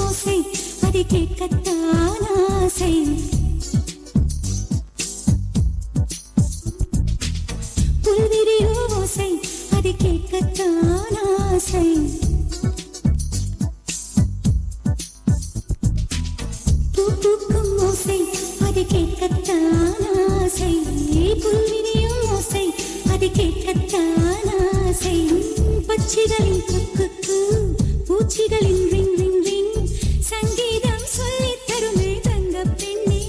ஓசை அதை கேட்கத்தான் ஆசை. புல்விரியும் ஓசை அதை கேட்கத்தான் ஆசை. பூக்கும் ஓசை அதை கேட்கத்தான் ஆசை. புல்விரியும் ஓசை அதை கேட்கத்தான் ஆசை. பட்சிகளின் குக்கு பூச்சிகளின் ரிங் ரிங் ரிங் சங்கீதம் சொல்லி தருமே தங்க பெண்ணே.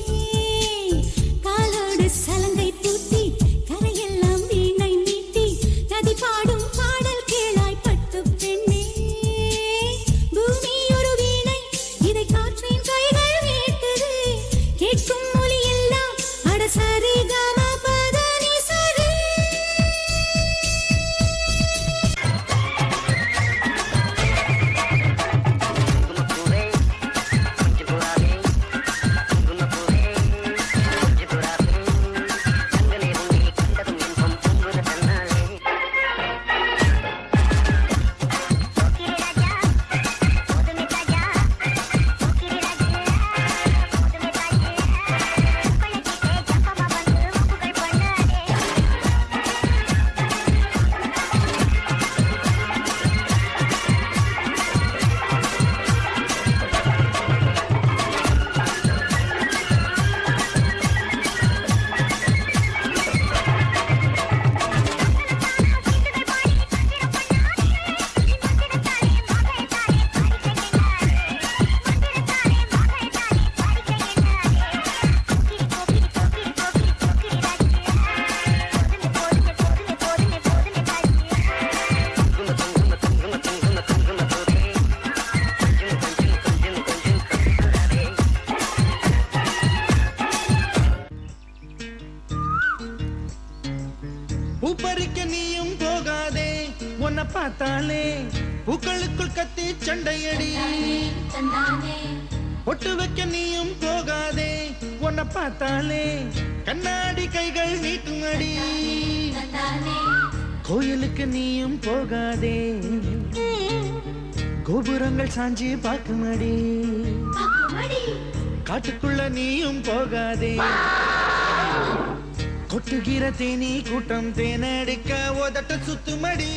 காலோடு சலங்கை பூத்தி கரையெல்லாம் வீணை நீட்டி நதி பாடும் பாடல் கேளாய் பட்டு பெண்ணே. பூமி ஒரு வீணை இதை காற்றின் கைகள் மீட்டது. கேட்கும் மொழி எல்லாம் அடசரி கம பதனி சரி. பூப்பறிக்க நீயும் போகாதே உன்னை பார்த்தாலே பூக்களுக்குள் கத்தி சண்டையடி. பொட்டு வைக்க நீயும் போகாதே உன்னை பார்த்தாலே கண்ணாடி கைகள் நீட்டும் அடி. கோயிலுக்கு நீயும் போகாதே கோபுரங்கள் சாஞ்சி பார்க்கும் அடி. காட்டுக்குள்ள நீயும் போகாதே கொட்டுகிற தேனி கூட்டம் தேனடிக்க உதட்ட சுத்துமடி.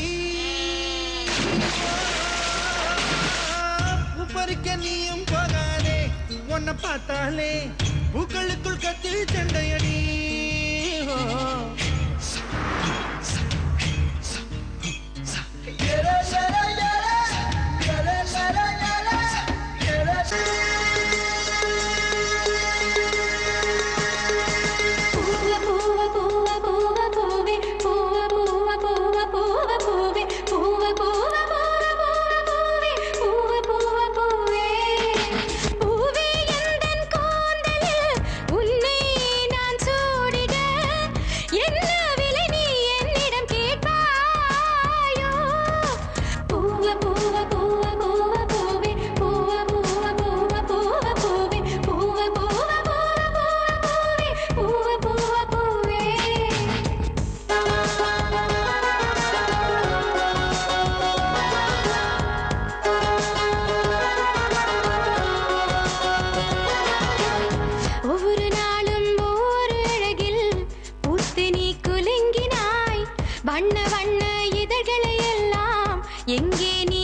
பூப்பறிக்க நீயும் போகாதே உன்னை பார்த்தாலே பூக்களுக்குள் கத்தி சண்டையடி. வண்ண வண்ண இதழ்களை எல்லாம் எங்கே நீ